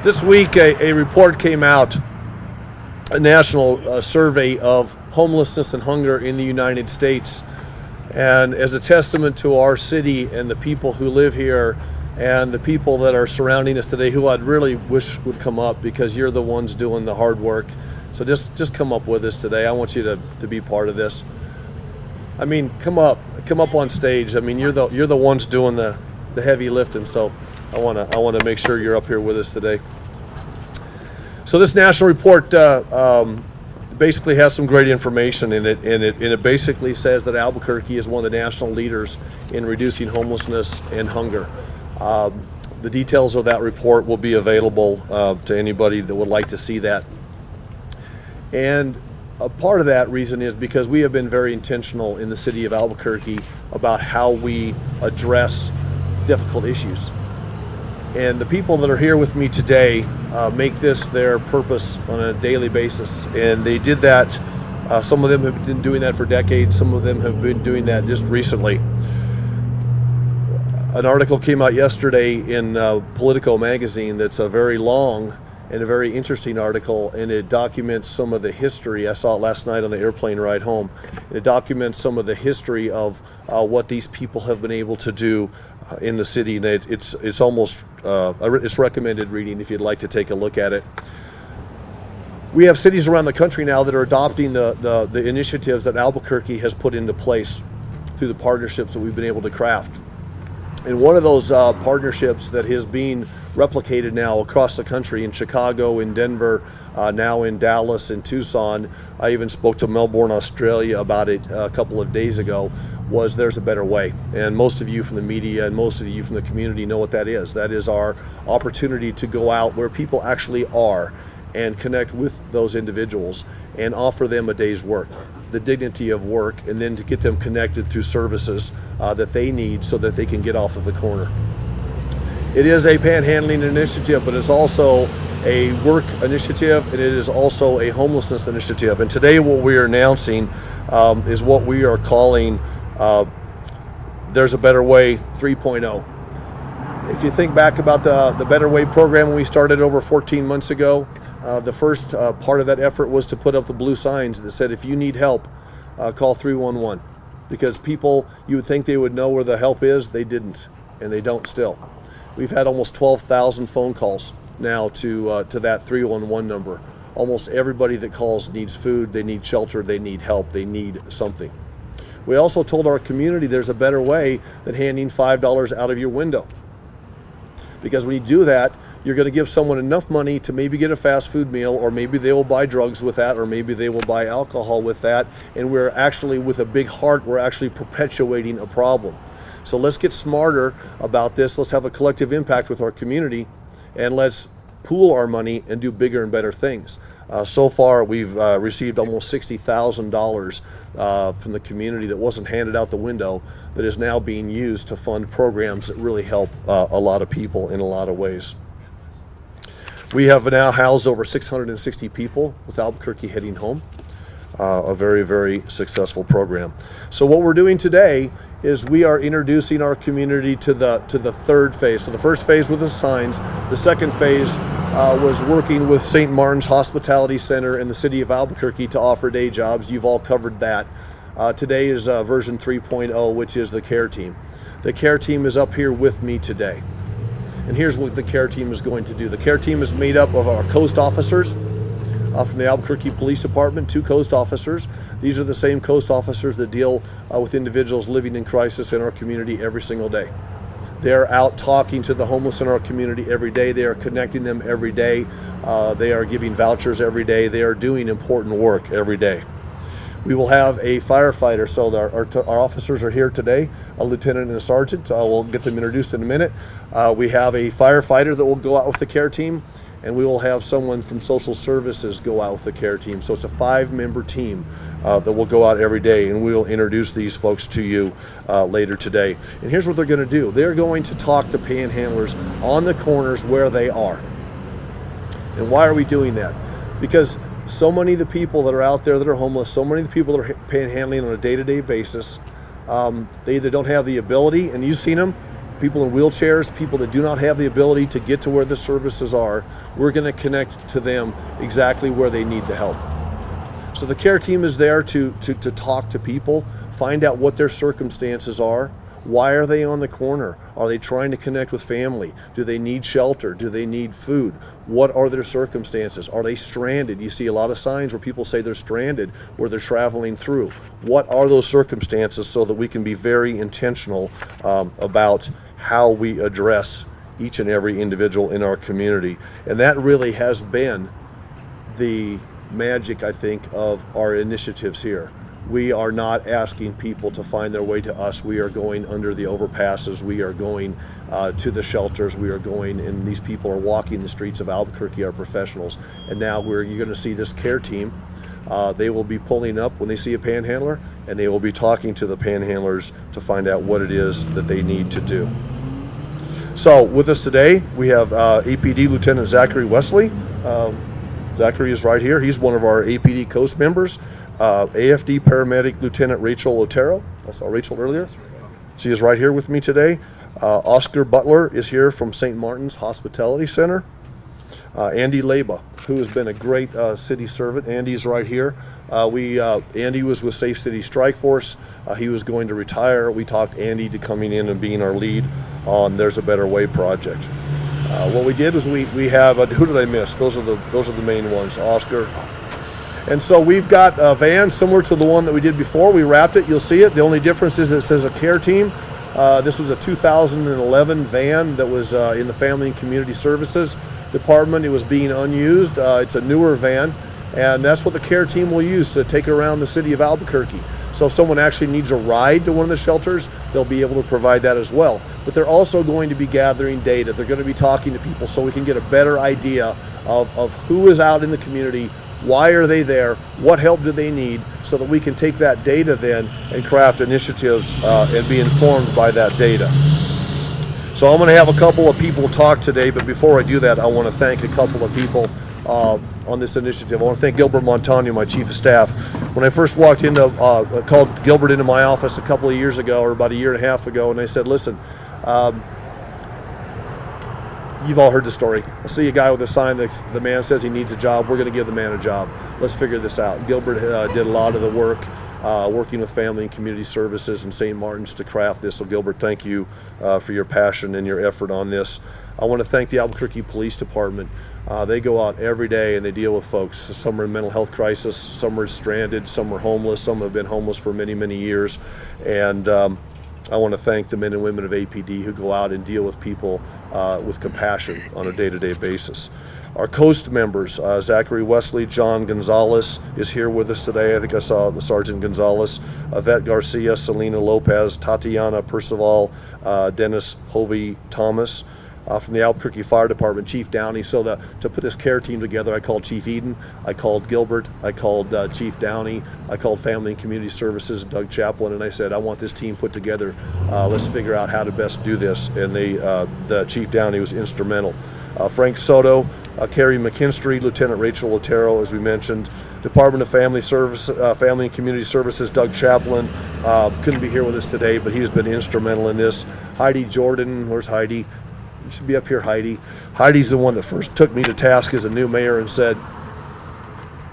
This week, a report came out, a national survey of homelessness and hunger in the United States. And as a testament to our city and the people who live here and the people that are surrounding us today, who I'd really wish would come up, because you're the ones doing the hard work. So just come up with us today. I want you to be part of this. I mean, come up on stage. I mean, you're the ones doing the heavy lifting. So I want to make sure you're up here with us today. So this national report basically has some great information in it, and it basically says that Albuquerque is one of the national leaders in reducing homelessness and hunger. The details of that report will be available to anybody that would like to see that. And a part of that reason is because we have been very intentional in the city of Albuquerque about how we address difficult issues. And the people that are here with me today make this their purpose on a daily basis. And they did that. Some of them have been doing that for decades. Some of them have been doing that just recently. An article came out yesterday in Politico magazine that's a very long and a very interesting article, and it documents some of the history. I saw it last night on the airplane ride home. It documents some of the history of what these people have been able to do in the city, and it's almost it's recommended reading if you'd like to take a look at it. We have cities around the country now that are adopting the initiatives that Albuquerque has put into place through the partnerships that we've been able to craft. And one of those partnerships that is being replicated now across the country, in Chicago, in Denver, now in Dallas, in Tucson. I even spoke to Melbourne, Australia about it a couple of days ago, was There's a Better Way. And most of you from the media and most of you from the community know what that is. That is our opportunity to go out where people actually are and connect with those individuals and offer them a day's work, the dignity of work, and then to get them connected through services that they need so that they can get off of the corner. It is a panhandling initiative, but it's also a work initiative, and it is also a homelessness initiative. And today what we are announcing is what we are calling There's a Better Way 3.0. If you think back about the Better Way program when we started over 14 months ago, the first part of that effort was to put up the blue signs that said, if you need help, call 311. Because people, you would think they would know where the help is, they didn't, and they don't still. We've had almost 12,000 phone calls now to that 311 number. Almost everybody that calls needs food, they need shelter, they need help, they need something. We also told our community there's a better way than handing $5 out of your window. Because when you do that, you're going to give someone enough money to maybe get a fast food meal, or maybe they will buy drugs with that, or maybe they will buy alcohol with that. And we're actually, with a big heart, we're actually perpetuating a problem. So let's get smarter about this. Let's have a collective impact with our community, and let's pool our money and do bigger and better things. So far, we've received almost $60,000 from the community that wasn't handed out the window, that is now being used to fund programs that really help a lot of people in a lot of ways. We have now housed over 660 people with Albuquerque Heading Home. A very, very successful program. So what we're doing today is we are introducing our community to the third phase. So the first phase was the signs. The second phase was working with St. Martin's Hospitality Center and the city of Albuquerque to offer day jobs. You've all covered that. Today is version 3.0, which is the C.A.R.E team. The C.A.R.E team is up here with me today. And here's what the C.A.R.E team is going to do. The C.A.R.E team is made up of our coast officers, from the Albuquerque Police Department, 2 coast officers. These are the same coast officers that deal with individuals living in crisis in our community every single day. They're out talking to the homeless in our community every day. They are connecting them every day. They are giving vouchers every day. They are doing important work every day. We will have a firefighter. So our officers are here today, a lieutenant and a sergeant. We'll get them introduced in a minute. We have a firefighter that will go out with the C.A.R.E team, and we will have someone from social services go out with the C.A.R.E team. So it's a 5-member team that will go out every day, and we will introduce these folks to you later today. And here's what they're going to do. They're going to talk to panhandlers on the corners where they are. And why are we doing that? Because so many of the people that are out there that are homeless, so many of the people that are panhandling on a day-to-day basis, they either don't have the ability, and you've seen them, people in wheelchairs, people that do not have the ability to get to where the services are. We're going to connect to them exactly where they need the help. So the CARE team is there to talk to people, find out what their circumstances are. Why are they on the corner? Are they trying to connect with family? Do they need shelter? Do they need food? What are their circumstances? Are they stranded? You see a lot of signs where people say they're stranded, where they're traveling through. What are those circumstances so that we can be very intentional about how we address each and every individual in our community? And that really has been the magic, I think, of our initiatives here. We are not asking people to find their way to us. We are going under the overpasses. We are going to the shelters. We are going, and these people are walking the streets of Albuquerque, our professionals. And now you're going to see this CARE team. They will be pulling up when they see a panhandler, and they will be talking to the panhandlers to find out what it is that they need to do. So with us today, we have APD Lieutenant Zachary Wesley. Zachary is right here. He's one of our APD Coast members. AFD Paramedic Lieutenant Rachel Otero. I saw Rachel earlier. She is right here with me today. Oscar Butler is here from St. Martin's Hospitality Center. Andy Leba, who has been a great city servant. Andy's right here. Andy was with Safe City Strike Force. He was going to retire. We talked Andy to coming in and being our lead on There's a Better Way project. What we did is we have, who did I miss? Those are the main ones, Oscar. And so we've got a van similar to the one that we did before. We wrapped it, you'll see it. The only difference is it says a CARE team. This was a 2011 van that was in the Family and Community Services Department. It was being unused. It's a newer van, and that's what the CARE team will use to take it around the city of Albuquerque. So if someone actually needs a ride to one of the shelters, they'll be able to provide that as well. But they're also going to be gathering data. They're going to be talking to people so we can get a better idea of who is out in the community. Why are they there? What help do they need? So that we can take that data then and craft initiatives and be informed by that data. So I'm going to have a couple of people talk today, but before I do that, I want to thank a couple of people on this initiative. I want to thank Gilbert Montano, my chief of staff. When I first walked into, called Gilbert into my office a couple of years ago, or about a year and a half ago, and I said, listen, you've all heard the story. I see a guy with a sign that the man says he needs a job. We're going to give the man a job. Let's figure this out. Gilbert did a lot of the work working with Family and Community Services in St. Martin's to craft this. So Gilbert, thank you for your passion and your effort on this. I want to thank the Albuquerque Police Department. They go out every day and they deal with folks. Some are in mental health crisis, some are stranded, some are homeless, some have been homeless for many, many years. And I want to thank the men and women of APD who go out and deal with people with compassion on a day-to-day basis. Our Coast members, Zachary Wesley, John Gonzalez is here with us today. I think I saw the Sergeant Gonzalez, Yvette Garcia, Selena Lopez, Tatiana Percival, Dennis Hovey Thomas. From the Albuquerque Fire Department, Chief Downey. So to put this CARE team together, I called Chief Eden, I called Gilbert, I called Chief Downey, I called Family and Community Services, Doug Chaplin, and I said, I want this team put together. Let's figure out how to best do this. And the Chief Downey was instrumental. Frank Soto, Carrie McKinstry, Lieutenant Rachel Otero, as we mentioned. Department of Family and Community Services, Doug Chaplin, couldn't be here with us today, but he's been instrumental in this. Heidi Jordan, where's Heidi? You should be up here, Heidi. Heidi's the one that first took me to task as a new mayor and said,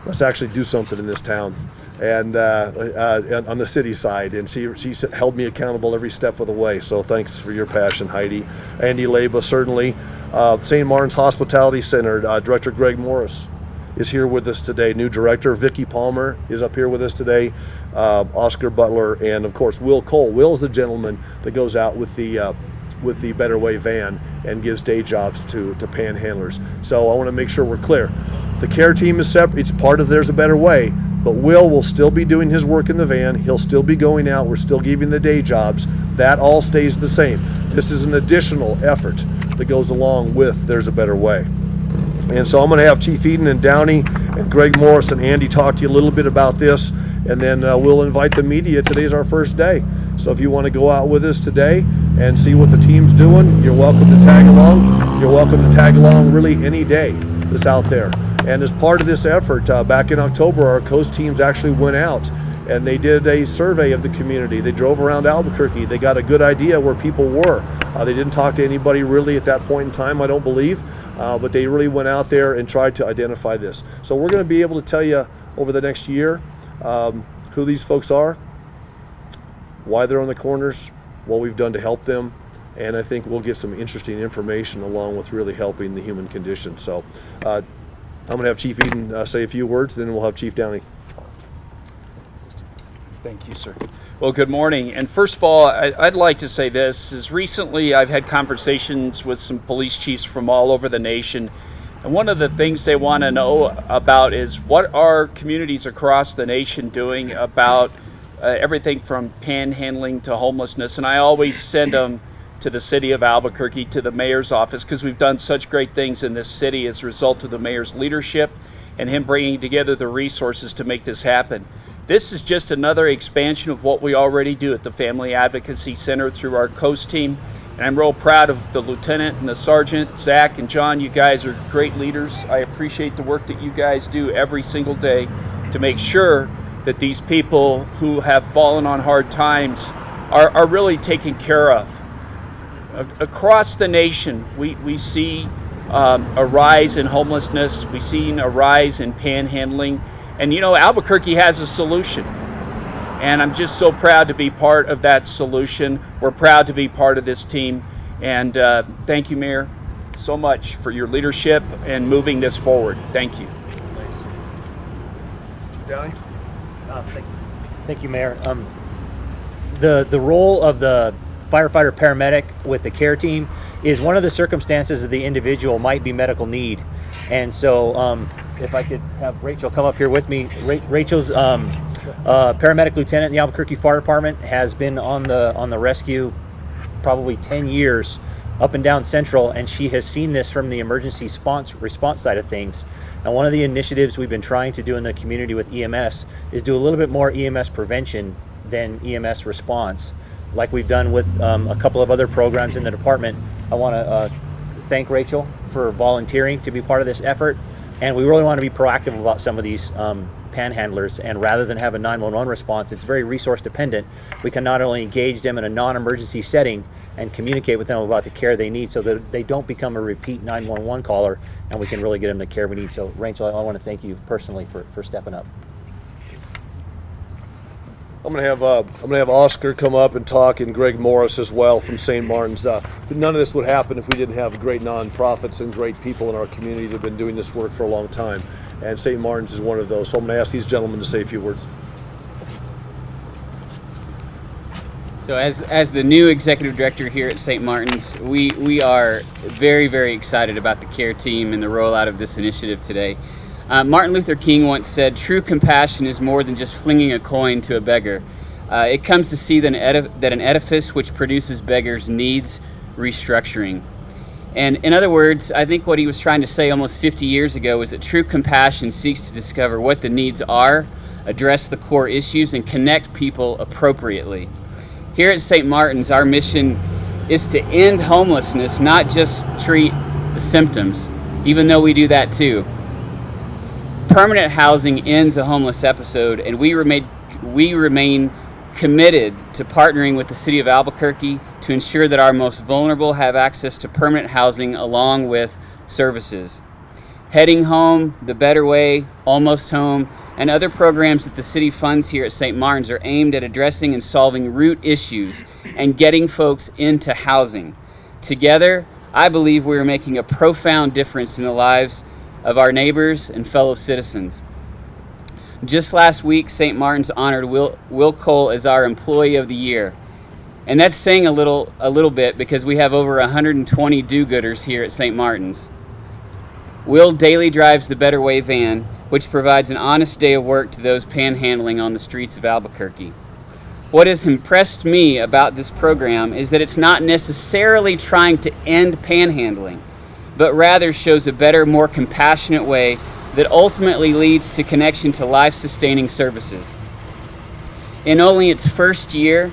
let's actually do something in this town, and on the city side. And she held me accountable every step of the way. So thanks for your passion, Heidi. Andy Leba, certainly. St. Martin's Hospitality Center, Director Greg Morris is here with us today. New director, Vicki Palmer, is up here with us today. Oscar Butler, and of course, Will Cole. Will's the gentleman that goes out with the Better Way van and gives day jobs to panhandlers. So I want to make sure we're clear. The CARE team is separate. It's part of There's a Better Way, but Will still be doing his work in the van. He'll still be going out. We're still giving the day jobs. That all stays the same. This is an additional effort that goes along with There's a Better Way. And so I'm going to have Chief Eden and Downey and Greg Morris and Andy talk to you a little bit about this, and then we'll invite the media. Today's our first day. So if you want to go out with us today and see what the team's doing, you're welcome to tag along. You're welcome to tag along really any day that's out there. And as part of this effort, back in October, our Coast teams actually went out and they did a survey of the community. They drove around Albuquerque. They got a good idea where people were. They didn't talk to anybody really at that point in time, I don't believe, but they really went out there and tried to identify this. So we're going to be able to tell you over the next year who these folks are, why they're on the corners, what we've done to help them, and I think we'll get some interesting information along with really helping the human condition. So I'm going to have Chief Eden say a few words, then we'll have Chief Downey. Thank you, sir. Well, good morning. And first of all, I'd like to say this, is recently I've had conversations with some police chiefs from all over the nation. And one of the things they want to know about is what are communities across the nation doing about everything from panhandling to homelessness. And I always send them to the city of Albuquerque, to the mayor's office, because we've done such great things in this city as a result of the mayor's leadership and him bringing together the resources to make this happen. This is just another expansion of what we already do at the Family Advocacy Center through our COAST team. And I'm real proud of the lieutenant and the sergeant, Zach and John. You guys are great leaders. I appreciate the work that you guys do every single day to make sure that these people who have fallen on hard times are really taken care of. Across the nation, we see a rise in homelessness. We've seen a rise in panhandling. And you know, Albuquerque has a solution. And I'm just so proud to be part of that solution. We're proud to be part of this team. And thank you, Mayor, so much for your leadership and moving this forward. Thank you. Thanks. Downey? Thank you, Mayor. The role of the firefighter paramedic with the C.A.R.E team is one of the circumstances that the individual might be medical need. And so if I could have Rachel come up here with me. Rachel's paramedic lieutenant in the Albuquerque Fire Department, has been on the rescue probably 10 years up and down Central, and she has seen this from the emergency response side of things. And one of the initiatives we've been trying to do in the community with EMS is do a little bit more EMS prevention than EMS response, like we've done with a couple of other programs in the department. I want to thank Rachel for volunteering to be part of this effort, and we really want to be proactive about some of these panhandlers. And rather than have a 911 response, it's very resource dependent. We can not only engage them in a non-emergency setting and communicate with them about the care they need so that they don't become a repeat 911 caller, and we can really get them the care we need. So Rachel, I want to thank you personally for stepping up. I'm gonna have Oscar come up and talk, and Greg Morris as well from St. Martin's. None of this would happen if we didn't have great nonprofits and great people in our community that have been doing this work for a long time, and St. Martin's is one of those. So I'm gonna ask these gentlemen to say a few words. So as the new executive director here at St. Martin's, we are very, very excited about the C.A.R.E team and the rollout of this initiative today. Martin Luther King once said, "True compassion is more than just flinging a coin to a beggar. It comes to see that an edifice which produces beggars needs restructuring." And in other words, I think what he was trying to say almost 50 years ago was that true compassion seeks to discover what the needs are, address the core issues, and connect people appropriately. Here at St. Martin's, our mission is to end homelessness, not just treat the symptoms, even though we do that too. Permanent housing ends a homeless episode, and we remain committed to partnering with the city of Albuquerque to ensure that our most vulnerable have access to permanent housing along with services. Heading Home, The Better Way, Almost Home, and other programs that the city funds here at St. Martin's are aimed at addressing and solving root issues and getting folks into housing. Together, I believe we are making a profound difference in the lives of our neighbors and fellow citizens. Just last week, St. Martin's honored Will Cole as our Employee of the Year. And that's saying a little bit, because we have over 120 do-gooders here at St. Martin's. Will daily drives the Better Way van, which provides an honest day of work to those panhandling on the streets of Albuquerque. What has impressed me about this program is that it's not necessarily trying to end panhandling, but rather shows a better, more compassionate way that ultimately leads to connection to life-sustaining services. In only its first year,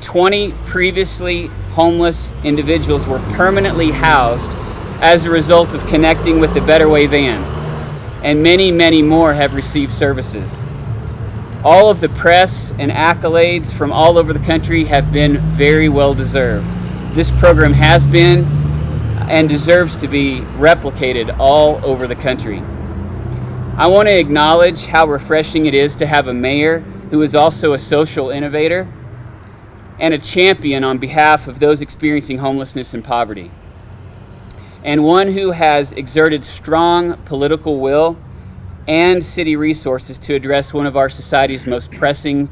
20 previously homeless individuals were permanently housed as a result of connecting with the Better Way van, and many, many more have received services. All of the press and accolades from all over the country have been very well deserved. This program has been and deserves to be replicated all over the country. I want to acknowledge how refreshing it is to have a mayor who is also a social innovator and a champion on behalf of those experiencing homelessness and poverty, and one who has exerted strong political will and city resources to address one of our society's most pressing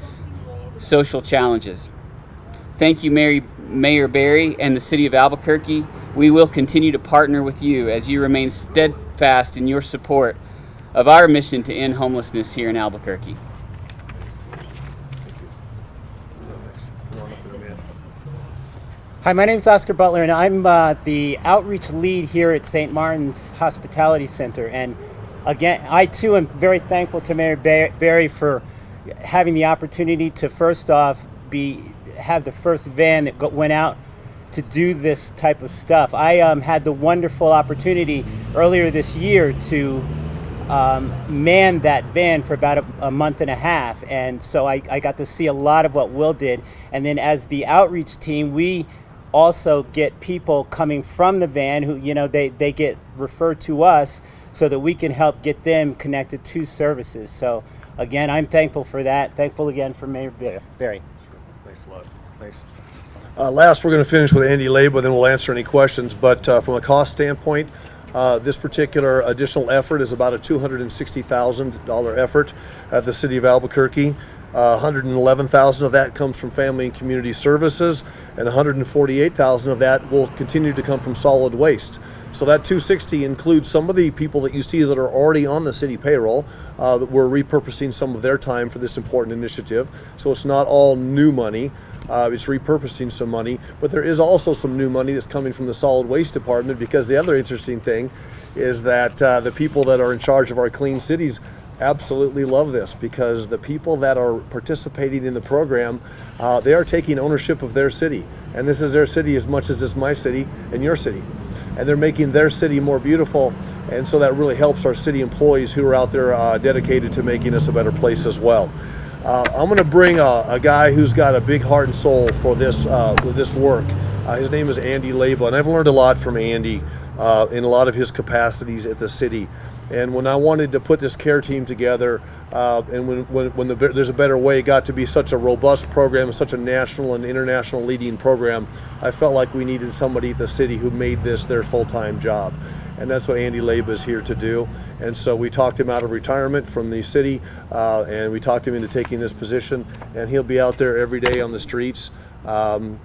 social challenges. Thank you, Mayor Berry and the City of Albuquerque. We will continue to partner with you as you remain steadfast in your support of our mission to end homelessness here in Albuquerque. Hi, my name is Oscar Butler, and I'm the outreach lead here at St. Martin's Hospitality Center. And again, I too am very thankful to Mayor Berry for having the opportunity to first off have the first van that went out to do this type of stuff. I had the wonderful opportunity earlier this year to man that van for about a month and a half, and so I got to see a lot of what Will did. And then as the outreach team, we also get people coming from the van who, they get referred to us so that we can help get them connected to services. So again, I'm thankful for that. Thankful again for Mayor Berry. Thanks a lot. Thanks. Last, we're going to finish with Andy Laba, then we'll answer any questions. But from a cost standpoint, this particular additional effort is about a $260,000 effort at the City of Albuquerque. $111,000 of that comes from Family and Community Services, and $148,000 of that will continue to come from solid waste. So that $260 includes some of the people that you see that are already on the city payroll, that we're repurposing some of their time for this important initiative. So it's not all new money. It's repurposing some money, but there is also some new money that's coming from the solid waste department, because the other interesting thing is that the people that are in charge of our clean cities absolutely love this, because the people that are participating in the program, they are taking ownership of their city, and this is their city as much as it's my city and your city, and they're making their city more beautiful. And so that really helps our city employees who are out there dedicated to making us a better place as well. I'm going to bring a guy who's got a big heart and soul for this work. His name is Andy Laba, and I've learned a lot from Andy in a lot of his capacities at the city. And when I wanted to put this C.A.R.E team together, and when There's a Better Way got to be such a robust program, such a national and international leading program, I felt like we needed somebody at the city who made this their full-time job. And that's what Andy Laba is here to do. And so we talked him out of retirement from the city, and we talked him into taking this position, and he'll be out there every day on the streets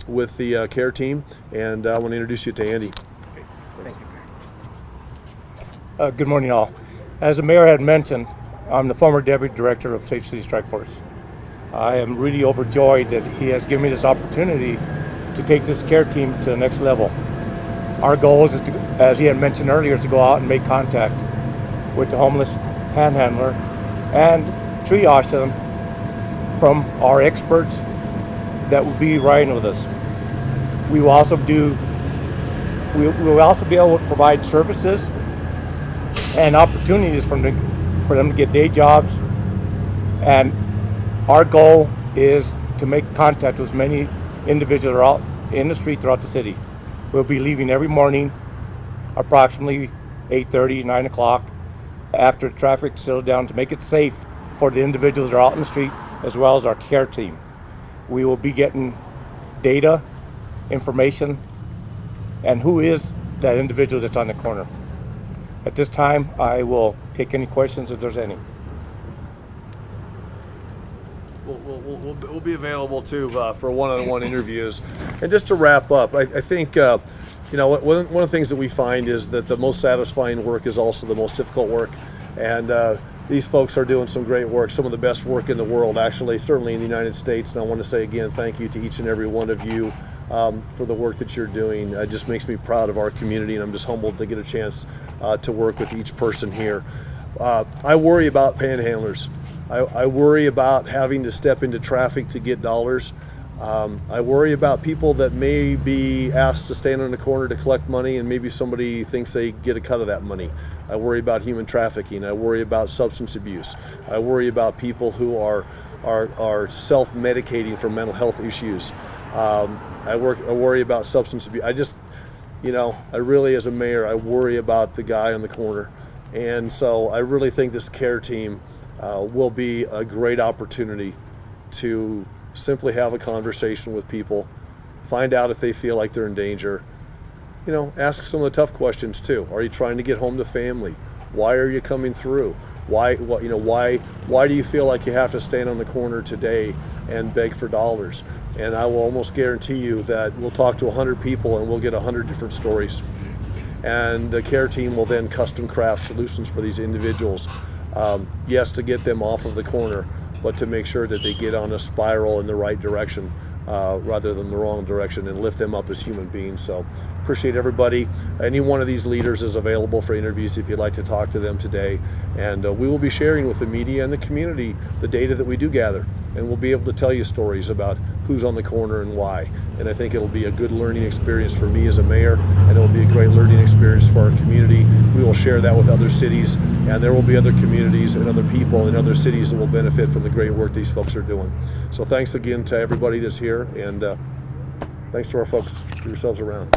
with the C.A.R.E team. And I want to introduce you to Andy. Good morning, all. As the mayor had mentioned, I'm the former deputy director of Safe City Strike Force. I am really overjoyed that he has given me this opportunity to take this C.A.R.E team to the next level. Our goal is to, as he had mentioned earlier, is to go out and make contact with the homeless panhandler and triage them from our experts that will be riding with us. We will also be able to provide services and opportunities for them to get day jobs. And our goal is to make contact with as many individuals that are out in the street throughout the city. We'll be leaving every morning approximately 8:30, 9 o'clock after traffic settles down to make it safe for the individuals that are out in the street, as well as our C.A.R.E team. We will be getting data, information, and who is that individual that's on the corner. At this time, I will take any questions if there's any. We'll be available too for one-on-one interviews. And just to wrap up, I think one of the things that we find is that the most satisfying work is also the most difficult work. And these folks are doing some great work, some of the best work in the world, actually, certainly in the United States. And I want to say again, thank you to each and every one of you for the work that you're doing. It just makes me proud of our community, and I'm just humbled to get a chance to work with each person here. I worry about panhandlers. I worry about having to step into traffic to get dollars. I worry about people that may be asked to stand on the corner to collect money, and maybe somebody thinks they get a cut of that money. I worry about human trafficking. I worry about substance abuse. I worry about people who are self-medicating for mental health issues. I worry about substance abuse. I really, as a mayor, I worry about the guy on the corner. And so I really think this C.A.R.E team will be a great opportunity to simply have a conversation with people, find out if they feel like they're in danger. Ask some of the tough questions too. Are you trying to get home to family? Why are you coming through? Why do you feel like you have to stand on the corner today and beg for dollars? And I will almost guarantee you that we'll talk to 100 people and we'll get 100 different stories. And the C.A.R.E team will then custom craft solutions for these individuals. Yes, to get them off of the corner, but to make sure that they get on a spiral in the right direction rather than the wrong direction, and lift them up as human beings. So appreciate everybody. Any one of these leaders is available for interviews if you'd like to talk to them today. And we will be sharing with the media and the community the data that we do gather. And we'll be able to tell you stories about who's on the corner and why. And I think it'll be a good learning experience for me as a mayor, and it'll be a great learning experience for our community. We will share that with other cities, and there will be other communities and other people in other cities that will benefit from the great work these folks are doing. So thanks again to everybody that's here, and thanks to our folks. Give yourselves a round.